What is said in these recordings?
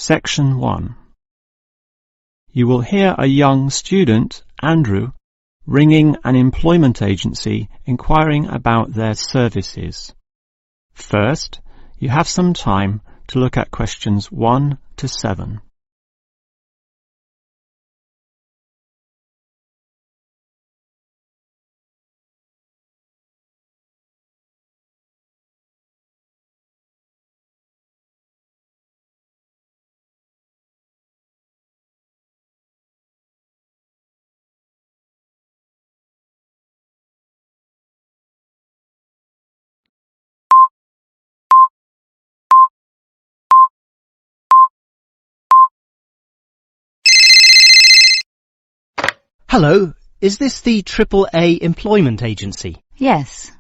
Section 1. You will hear a young student, Andrew, ringing an employment agency inquiring about their services. First, you have some time to look at questions 1 to 7. Hello, is this the AAA employment agency? Yes.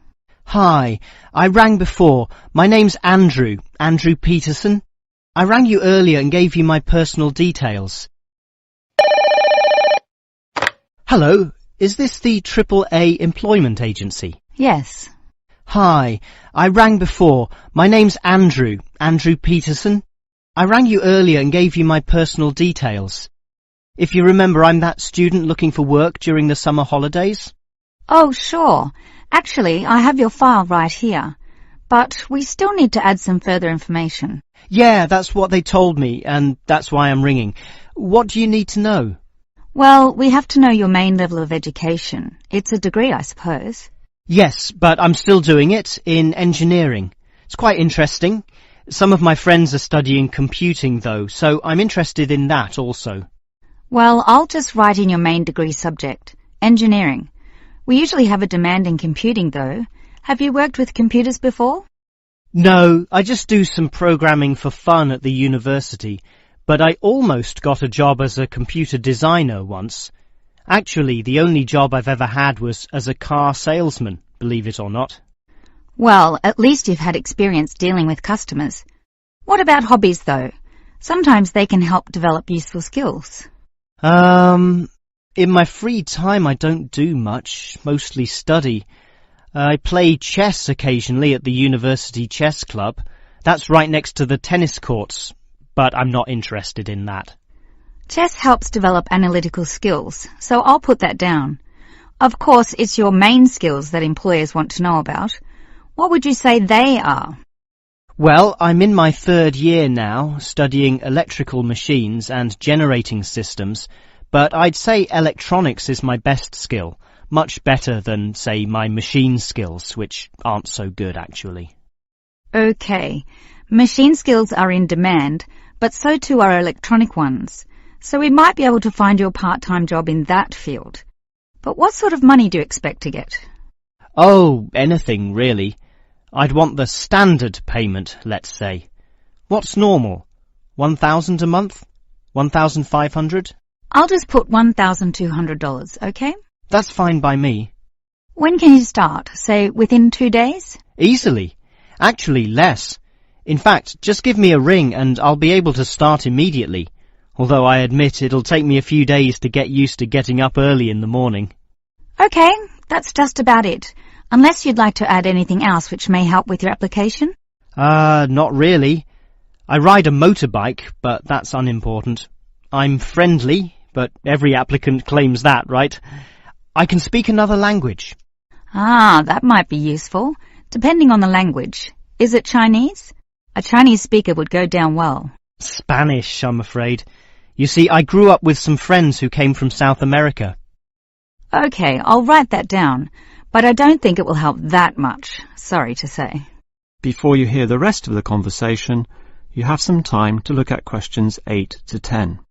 Hi, I rang before. My name's Andrew Peterson. I rang you earlier and gave you my personal details. Hello, is this the AAA employment agency? Yes. Hi, I rang before. My name's Andrew Peterson. I rang you earlier and gave you my personal details. If you remember, I'm that student looking for work during the summer holidays. Oh, sure. Actually, I have your file right here. But we still need to add some further information. Yeah, that's what they told me, and that's why I'm ringing. What do you need to know? Well, we have to know your main level of education. It's a degree, I suppose. Yes, but I'm still doing it in engineering. It's quite interesting. Some of my friends are studying computing, though, so I'm interested in that also. Well, I'll just write in your main degree subject, engineering. We usually have a demand in computing, though. Have you worked with computers before? No, I just do some programming for fun at the university, but I almost got a job as a computer designer once. Actually, the only job I've ever had was as a car salesman, believe it or not. Well, at least you've had experience dealing with customers. What about hobbies, though? Sometimes they can help develop useful skills. In my free time I don't do much, mostly study. I play chess occasionally at the university chess club. That's right next to the tennis courts, but I'm not interested in that. Chess helps develop analytical skills, so I'll put that down. Of course, it's your main skills that employers want to know about. What would you say they are? Well, I'm in my 3rd year now, studying electrical machines and generating systems, but I'd say electronics is my best skill, much better than, say, my machine skills, which aren't so good, actually. Okay, machine skills are in demand, but so too are electronic ones, so we might be able to find you a part-time job in that field. But what sort of money do you expect to get? Oh, anything, really. I'd want the standard payment, let's say. What's normal? 1,000 a month? 1,500? I'll just put $1,200, okay? That's fine by me. When can you start? Say, within 2 days? Easily. Actually, less. In fact, just give me a ring and I'll be able to start immediately. Although I admit it'll take me a few days to get used to getting up early in the morning. Okay, that's just about it. Unless you'd like to add anything else which may help with your application? Not really. I ride a motorbike, but that's unimportant. I'm friendly, but every applicant claims that, right? I can speak another language. Ah, that might be useful, depending on the language. Is it Chinese? A Chinese speaker would go down well. Spanish, I'm afraid. You see, I grew up with some friends who came from South America. Okay, I'll write that down. But I don't think it will help that much, sorry to say. Before you hear the rest of the conversation, you have some time to look at questions 8 to 10.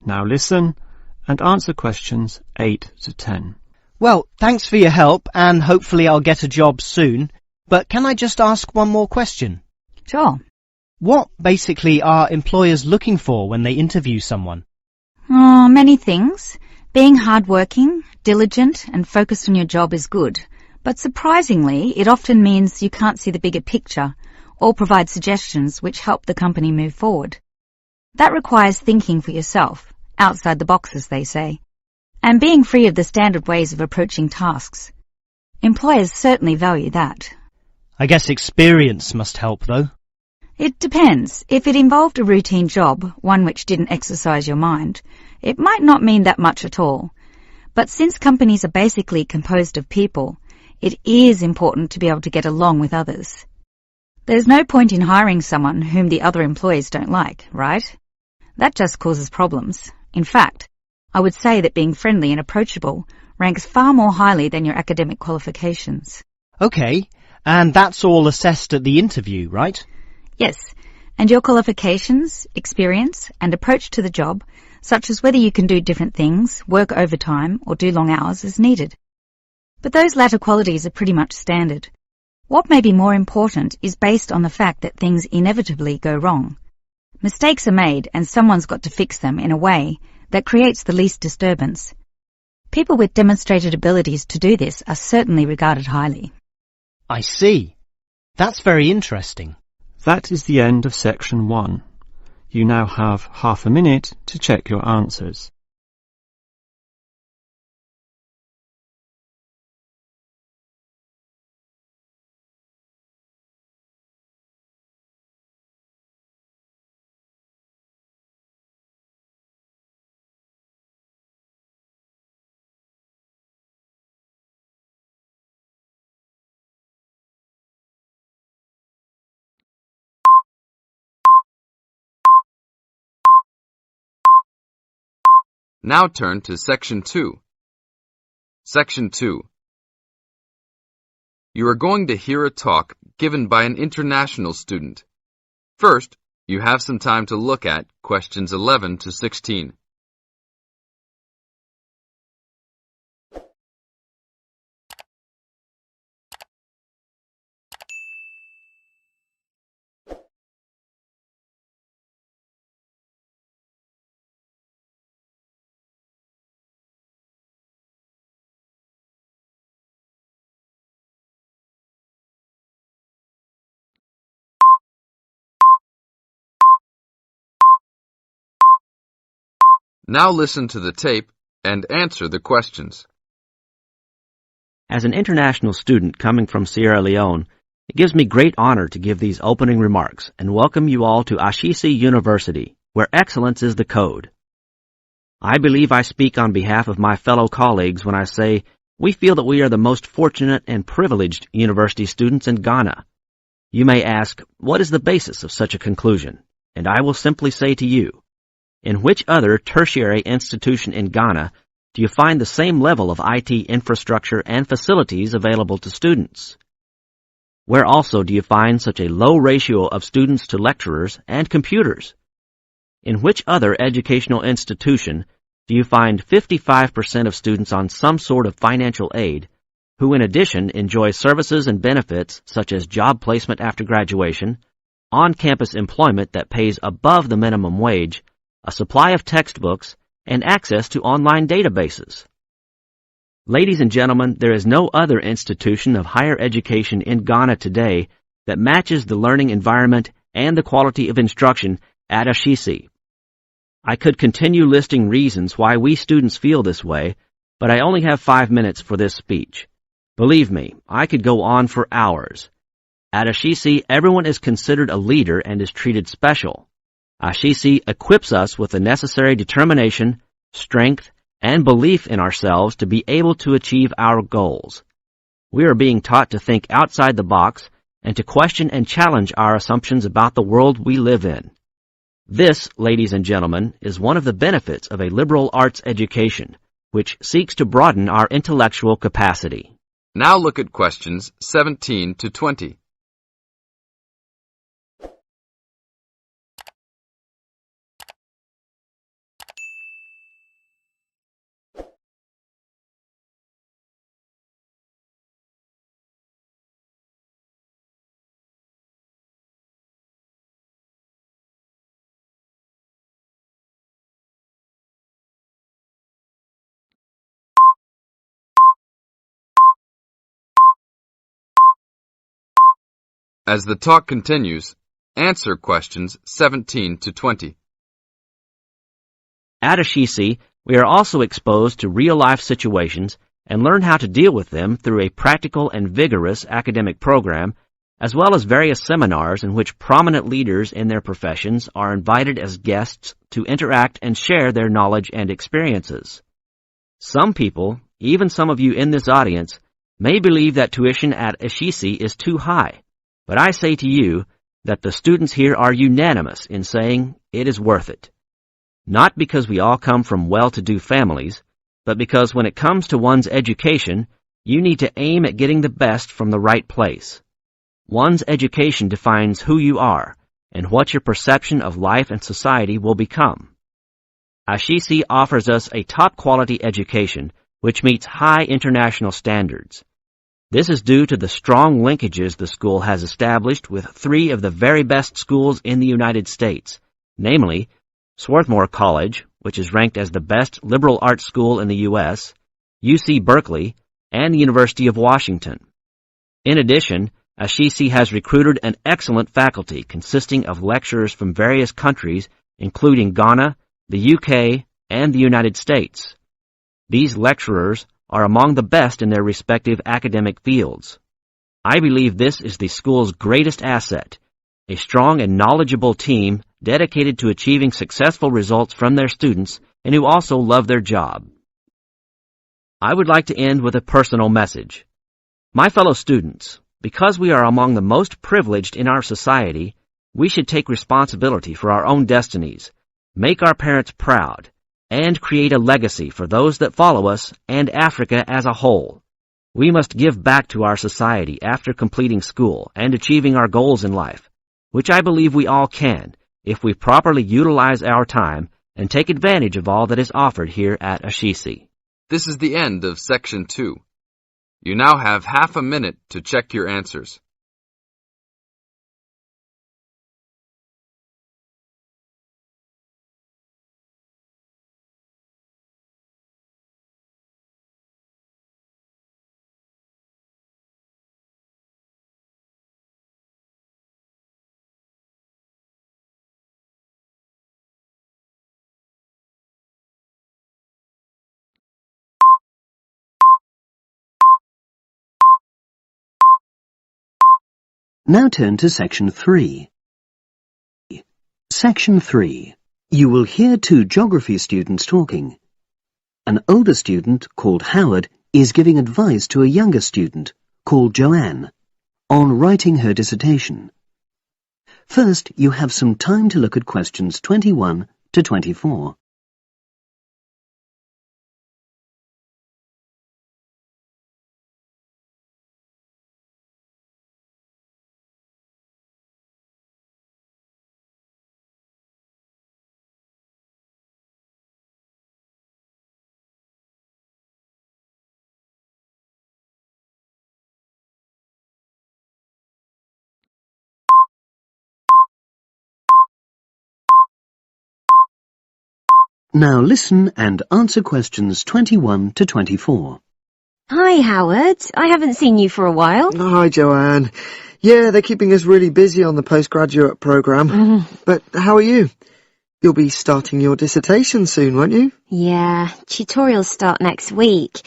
Now listen and answer questions 8 to 10. Well, thanks for your help, and hopefully I'll get a job soon. But can I just ask one more question? Sure. What basically are employers looking for when they interview someone? Oh, many things. Being hardworking, diligent and focused on your job is good, but surprisingly it often means you can't see the bigger picture or provide suggestions which help the company move forward. That requires thinking for yourself, outside the box as they say, and being free of the standard ways of approaching tasks. Employers certainly value that. I guess experience must help, though. It depends. If it involved a routine job, one which didn't exercise your mind, it might not mean that much at all. But since companies are basically composed of people, it is important to be able to get along with others. There's no point in hiring someone whom the other employees don't like, right? That just causes problems. In fact, I would say that being friendly and approachable ranks far more highly than your academic qualifications. Okay, and that's all assessed at the interview, right? Yes, and your qualifications, experience, and approach to the job, such as whether you can do different things, work overtime, or do long hours, is needed. But those latter qualities are pretty much standard. What may be more important is based on the fact that things inevitably go wrong. Mistakes are made and someone's got to fix them in a way that creates the least disturbance. People with demonstrated abilities to do this are certainly regarded highly. I see. That's very interesting. That is the end of section 1. You now have half a minute to check your answers. Now turn to Section 2. Section 2. You are going to hear a talk given by an international student. First, you have some time to look at questions 11 to 16. Now listen to the tape and answer the questions. As an international student coming from Sierra Leone, it gives me great honor to give these opening remarks and welcome you all to Ashesi University, where excellence is the code. I believe I speak on behalf of my fellow colleagues when I say we feel that we are the most fortunate and privileged university students in Ghana. You may ask, what is the basis of such a conclusion? And I will simply say to you, in which other tertiary institution in Ghana do you find the same level of IT infrastructure and facilities available to students? Where also do you find such a low ratio of students to lecturers and computers? In which other educational institution do you find 55% of students on some sort of financial aid, who in addition enjoy services and benefits such as job placement after graduation, on-campus employment that pays above the minimum wage, a supply of textbooks, and access to online databases? Ladies and gentlemen, there is no other institution of higher education in Ghana today that matches the learning environment and the quality of instruction at Ashesi. I could continue listing reasons why we students feel this way, but I only have 5 minutes for this speech. Believe me, I could go on for hours. At Ashesi, everyone is considered a leader and is treated special. Ashesi equips us with the necessary determination, strength, and belief in ourselves to be able to achieve our goals. We are being taught to think outside the box and to question and challenge our assumptions about the world we live in. This, ladies and gentlemen, is one of the benefits of a liberal arts education, which seeks to broaden our intellectual capacity. Now look at questions 17 to 20. As the talk continues, answer questions 17 to 20. At Ashisi, we are also exposed to real-life situations and learn how to deal with them through a practical and vigorous academic program, as well as various seminars in which prominent leaders in their professions are invited as guests to interact and share their knowledge and experiences. Some people, even some of you in this audience, may believe that tuition at Ashisi is too high, but I say to you that the students here are unanimous in saying it is worth it. Not because we all come from well-to-do families, but because when it comes to one's education, you need to aim at getting the best from the right place. One's education defines who you are and what your perception of life and society will become. Ashisi offers us a top-quality education which meets high international standards. This is due to the strong linkages the school has established with three of the very best schools in the United States, namely Swarthmore College, which is ranked as the best liberal arts school in the U.S., UC Berkeley, and the University of Washington. In addition, Ashisi has recruited an excellent faculty consisting of lecturers from various countries, including Ghana, the UK, and the United States. These lecturers are among the best in their respective academic fields. I believe this is the school's greatest asset, a strong and knowledgeable team dedicated to achieving successful results from their students and who also love their job. I would like to end with a personal message. My fellow students, because we are among the most privileged in our society, we should take responsibility for our own destinies, make our parents proud, and create a legacy for those that follow us and Africa as a whole. We must give back to our society after completing school and achieving our goals in life, which I believe we all can if we properly utilize our time and take advantage of all that is offered here at Ashisi. This is the end of Section 2. You now have half a minute to check your answers. Now turn to Section 3. Section 3. You will hear two geography students talking. An older student, called Howard, is giving advice to a younger student, called Joanne, on writing her dissertation. First, you have some time to look at questions 21 to 24. Now listen and answer questions 21 to 24. Hi, Howard. I haven't seen you for a while. Hi, Joanne. Yeah, they're keeping us really busy on the postgraduate programme. But how are you? You'll be starting your dissertation soon, won't you? Yeah, tutorials start next week.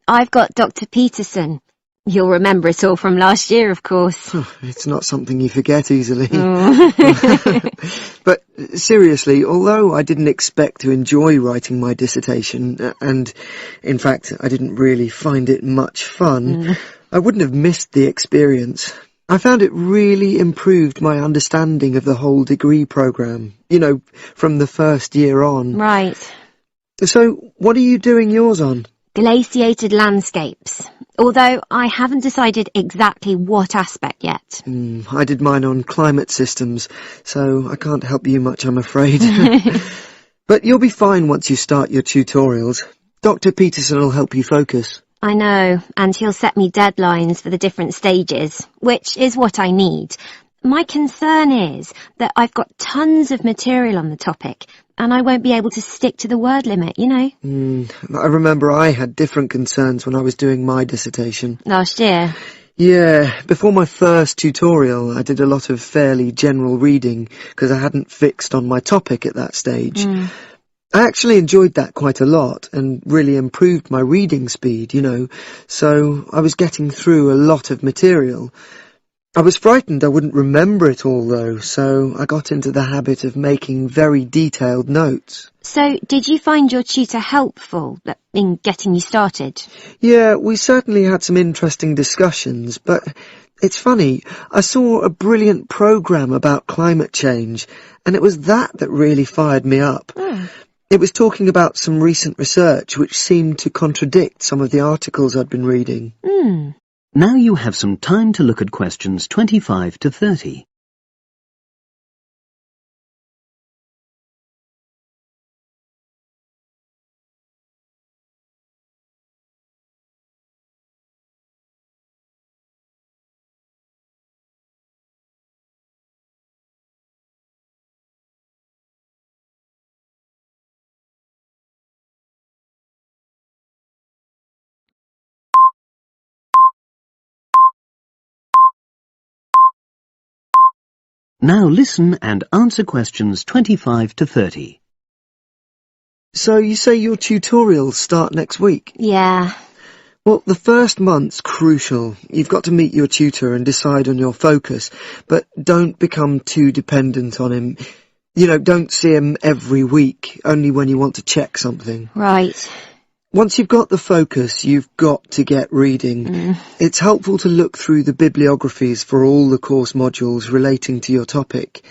I've got Dr. Peterson. You'll remember it all from last year, of course. It's not something you forget easily. Oh. But seriously, although I didn't expect to enjoy writing my dissertation, and in fact I didn't really find it much fun, I wouldn't have missed the experience. I found it really improved my understanding of the whole degree programme, from the first year on. Right. So, what are you doing yours on? Glaciated landscapes. Although I haven't decided exactly what aspect yet. I did mine on climate systems, so I can't help you much, I'm afraid. But you'll be fine once you start your tutorials. Dr. Peterson will help you focus. I know, and he'll set me deadlines for the different stages, which is what I need. My concern is that I've got tons of material on the topic, and I won't be able to stick to the word limit, I remember I had different concerns when I was doing my dissertation. Last year? Yeah, before my first tutorial, I did a lot of fairly general reading because I hadn't fixed on my topic at that stage. I actually enjoyed that quite a lot and really improved my reading speed, so I was getting through a lot of material. I was frightened I wouldn't remember it all, though, so I got into the habit of making very detailed notes. So, did you find your tutor helpful in getting you started? Yeah, we certainly had some interesting discussions, but it's funny, I saw a brilliant programme about climate change, and it was that really fired me up. It was talking about some recent research which seemed to contradict some of the articles I'd been reading. Now you have some time to look at questions 25 to 30. Now listen and answer questions 25 to 30. So you say your tutorials start next week? Yeah. Well, the first month's crucial. You've got to meet your tutor and decide on your focus, but don't become too dependent on him. Don't see him every week, only when you want to check something. Right. Once you've got the focus, you've got to get reading. It's helpful to look through the bibliographies for all the course modules relating to your topic,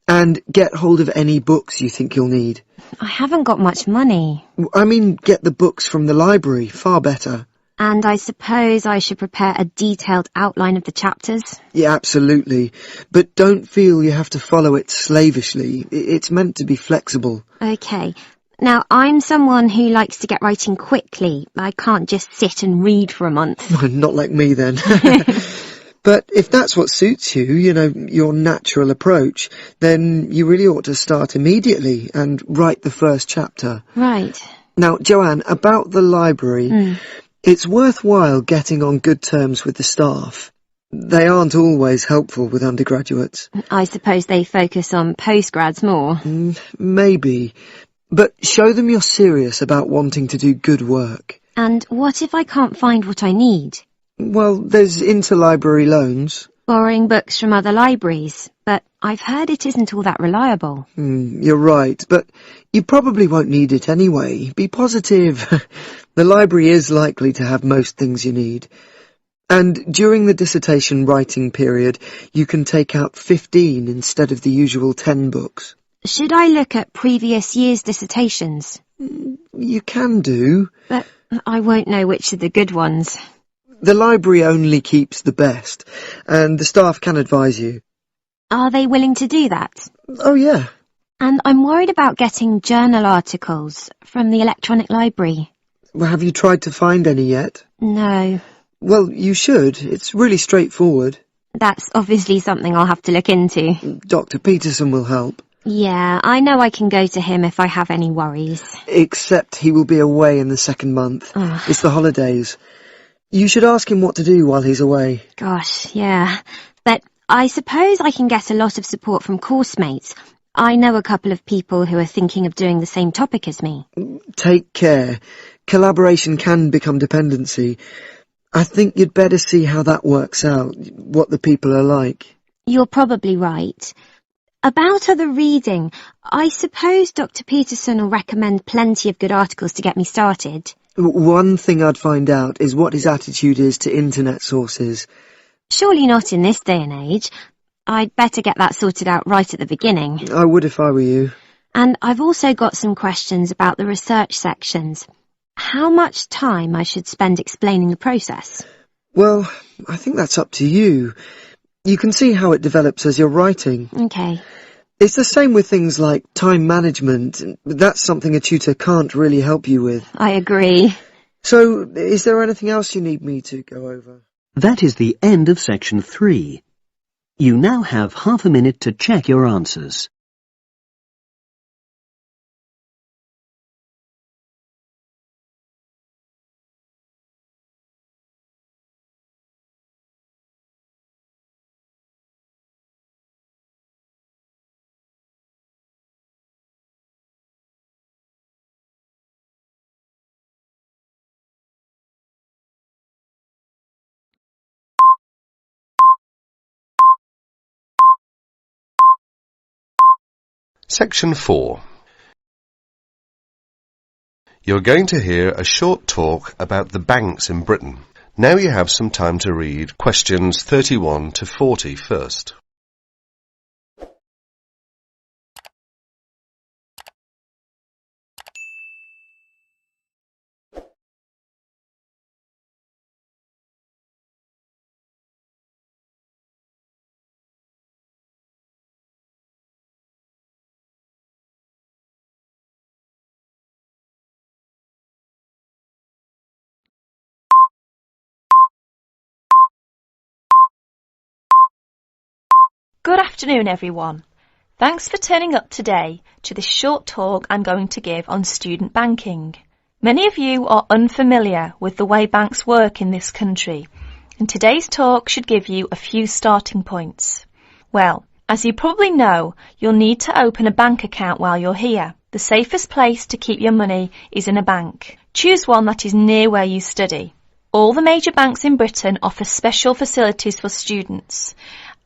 and get hold of any books you think you'll need. I haven't got much money. I mean, get the books from the library, far better. And I suppose I should prepare a detailed outline of the chapters? Yeah, absolutely. But don't feel you have to follow it slavishly. It's meant to be flexible. Okay. Now, I'm someone who likes to get writing quickly. I can't just sit and read for a month. Not like me, then. But if that's what suits you, your natural approach, then you really ought to start immediately and write the first chapter. Right. Now, Joanne, about the library, it's worthwhile getting on good terms with the staff. They aren't always helpful with undergraduates. I suppose they focus on postgrads more. Maybe. But show them you're serious about wanting to do good work. And what if I can't find what I need? Well, there's interlibrary loans. Borrowing books from other libraries, but I've heard it isn't all that reliable. You're right, but you probably won't need it anyway. Be positive. The library is likely to have most things you need. And during the dissertation writing period, you can take out 15 instead of the usual 10 books. Should I look at previous year's dissertations? You can do. But I won't know which are the good ones. The library only keeps the best, and the staff can advise you. Are they willing to do that? Oh, yeah. And I'm worried about getting journal articles from the electronic library. Well, have you tried to find any yet? No. Well, you should. It's really straightforward. That's obviously something I'll have to look into. Dr. Peterson will help. Yeah, I know I can go to him if I have any worries. Except he will be away in the second month. It's the holidays. You should ask him what to do while he's away. Gosh, yeah. But I suppose I can get a lot of support from course mates. I know a couple of people who are thinking of doing the same topic as me. Take care. Collaboration can become dependency. I think you'd better see how that works out, what the people are like. You're probably right. About other reading, I suppose Dr. Peterson will recommend plenty of good articles to get me started. One thing I'd find out is what his attitude is to internet sources. Surely not in this day and age. I'd better get that sorted out right at the beginning. I would if I were you. And I've also got some questions about the research sections. How much time I should spend explaining the process? Well, I think that's up to you. You can see how it develops as you're writing. Okay. It's the same with things like time management. That's something a tutor can't really help you with. I agree. So, is there anything else you need me to go over? That is the end of section 3. You now have half a minute to check your answers. Section 4. You're going to hear a short talk about the banks in Britain. Now you have some time to read questions 31 to 40 first. Good afternoon, everyone. Thanks for turning up today to this short talk I'm going to give on student banking. Many of you are unfamiliar with the way banks work in this country, and today's talk should give you a few starting points. Well, as you probably know, you'll need to open a bank account while you're here. The safest place to keep your money is in a bank. Choose one that is near where you study. All the major banks in Britain offer special facilities for students,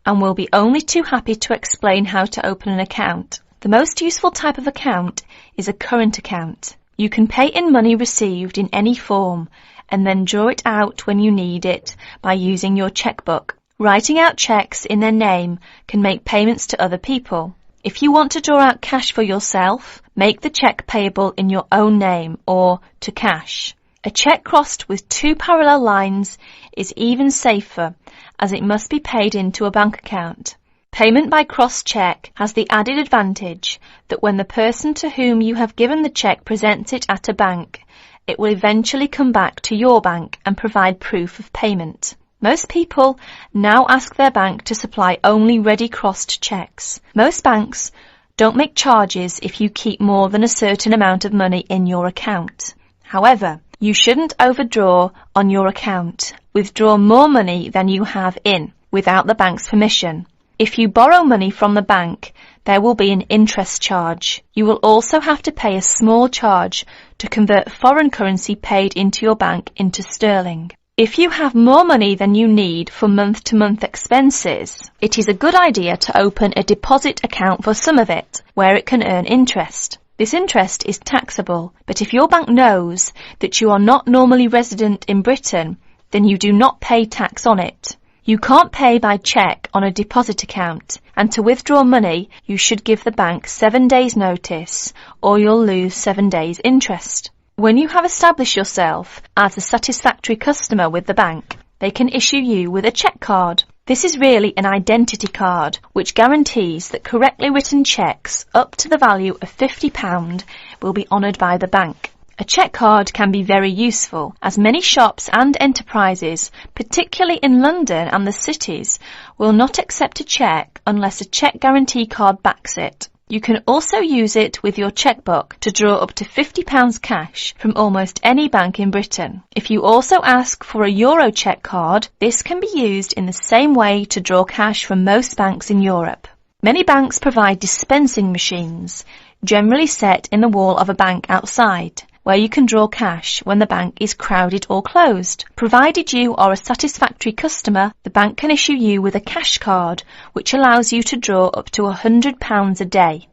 and we'll be only too happy to explain how to open an account. The most useful type of account is a current account. You can pay in money received in any form and then draw it out when you need it by using your checkbook. Writing out cheques in their name can make payments to other people. If you want to draw out cash for yourself, make the cheque payable in your own name or to cash. A cheque crossed with two parallel lines is even safer, as it must be paid into a bank account. Payment by crossed cheque has the added advantage that when the person to whom you have given the cheque presents it at a bank, it will eventually come back to your bank and provide proof of payment. Most people now ask their bank to supply only ready crossed cheques. Most banks don't make charges if you keep more than a certain amount of money in your account. However, you shouldn't overdraw on your account. Withdraw more money than you have in without the bank's permission. If you borrow money from the bank, there will be an interest charge. You will also have to pay a small charge to convert foreign currency paid into your bank into sterling. If you have more money than you need for month-to-month expenses, it is a good idea to open a deposit account for some of it, where it can earn interest. This interest is taxable, but if your bank knows that you are not normally resident in Britain, then you do not pay tax on it. You can't pay by cheque on a deposit account, and to withdraw money, you should give the bank 7 days' notice, or you'll lose 7 days' interest. When you have established yourself as a satisfactory customer with the bank, they can issue you with a cheque card. This is really an identity card, which guarantees that correctly written cheques up to the value of £50 will be honoured by the bank. A cheque card can be very useful, as many shops and enterprises, particularly in London and the cities, will not accept a cheque unless a cheque guarantee card backs it. You can also use it with your chequebook to draw up to £50 cash from almost any bank in Britain. If you also ask for a Euro cheque card, this can be used in the same way to draw cash from most banks in Europe. Many banks provide dispensing machines, generally set in the wall of a bank outside, where you can draw cash when the bank is crowded or closed. Provided you are a satisfactory customer, the bank can issue you with a cash card, which allows you to draw up to £100 a day.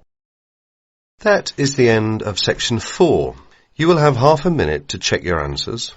That is the end of section 4. You will have half a minute to check your answers.